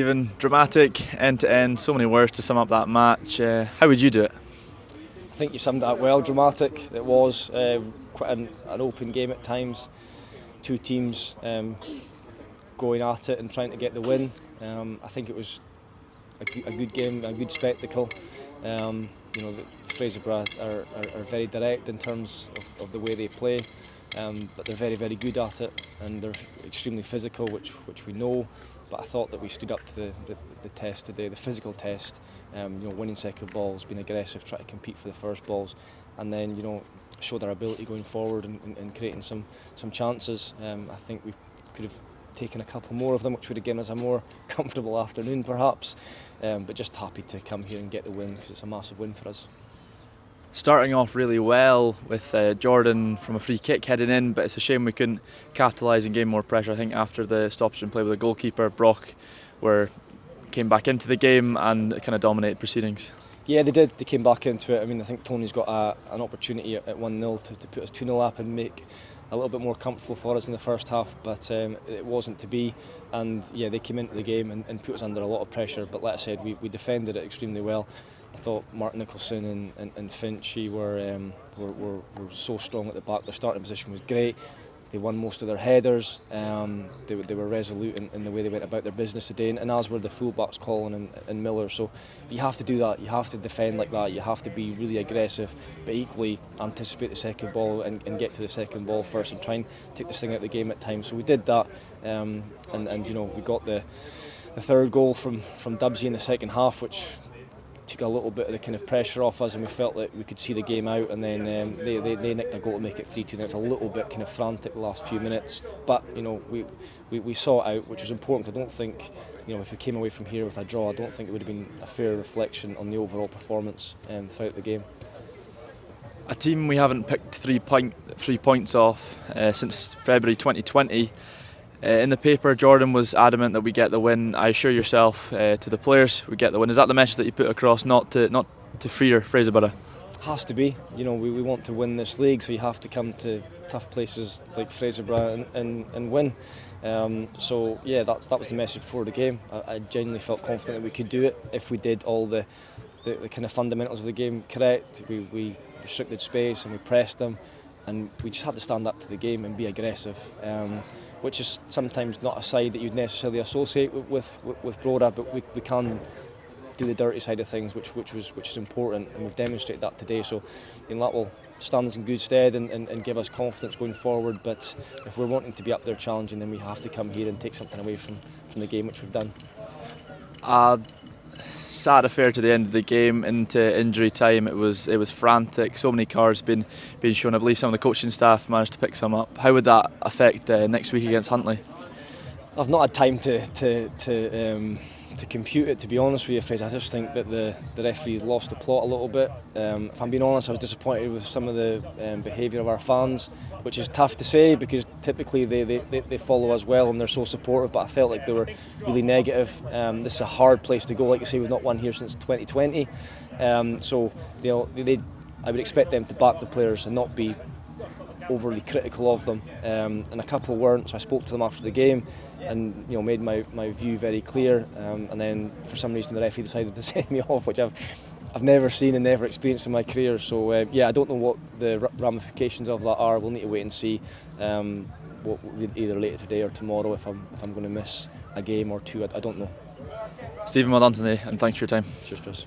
Stephen, dramatic, end to end, so many words to sum up that match. How would you do it? I think you summed that well. Dramatic. It was quite an open game at times. Two teams going at it and trying to get the win. I think it was a good game, a good spectacle. Fraserburgh are very direct in terms of the way they play, but they're very, very good at it, and they're extremely physical, which we know. But I thought that we stood up to the test today, the physical test. Winning second balls, being aggressive, trying to compete for the first balls, and then showed our ability going forward and creating some chances. I think we could have taken a couple more of them, which would have given us a more comfortable afternoon perhaps, but just happy to come here and get the win because it's a massive win for us. Starting off really well with Jordan from a free kick heading in, but it's a shame we couldn't capitalise and gain more pressure. I think after the stoppage and play with the goalkeeper, Brock came back into the game and kind of dominated proceedings. Yeah, they did. They came back into it. I mean, I think Tony's got an opportunity at 1-0 to put us 2-0 up and make a little bit more comfortable for us in the first half, but it wasn't to be. And yeah, they came into the game and put us under a lot of pressure. But like I said, we defended it extremely well. I thought Mark Nicholson and Finch were so strong at the back. Their starting position was great. They won most of their headers. They were resolute in the way they went about their business today, and as were the fullbacks, Colin and Miller. So you have to do that. You have to defend like that. You have to be really aggressive, but equally anticipate the second ball and get to the second ball first and try and take this thing out of the game at times. So we did that, and we got the third goal from Dubsy in the second half, which took a little bit of the kind of pressure off us, and we felt that we could see the game out, and then they nicked a goal to make it 3-2. It's a little bit kind of frantic the last few minutes, but we saw it out, which was important. I don't think if we came away from here with a draw, I don't think it would have been a fair reflection on the overall performance throughout the game. A team we haven't picked 3 points off since February 2020. In the paper, Jordan was adamant that we get the win. I assure yourself to the players we get the win. Is that the message that you put across, not to fear Fraserburgh? Has to be. We want to win this league, so you have to come to tough places like Fraserburgh and win. So yeah, that was the message before the game. I genuinely felt confident that we could do it if we did all the kind of fundamentals of the game correct. We restricted space and we pressed them, and we just had to stand up to the game and be aggressive. Which is sometimes not a side that you'd necessarily associate with Broda, but we can do the dirty side of things, which is important, and we've demonstrated that today. So that will stand us in good stead and give us confidence going forward. But if we're wanting to be up there challenging, then we have to come here and take something away from the game, which we've done. Sad affair to the end of the game into injury time. It was frantic. So many cards being shown. I believe some of the coaching staff managed to pick some up. How would that affect next week against Huntly? I've not had time to compute it, to be honest with you, Fraser. I just think that the referees lost the plot a little bit. If I'm being honest, I was disappointed with some of the behaviour of our fans, which is tough to say because typically they follow us well and they're so supportive, but I felt like they were really negative. This is a hard place to go, like you say, we've not won here since 2020. So I would expect them to back the players and not be overly critical of them, and a couple weren't, so I spoke to them after the game and made my view very clear, and then for some reason the referee decided to send me off, which I've never seen and never experienced in my career. So I don't know what the ramifications of that are. We'll need to wait and see either later today or tomorrow if I'm going to miss a game or two. I don't know. Stephen, well done today, and thanks for your time. Cheers, Chris.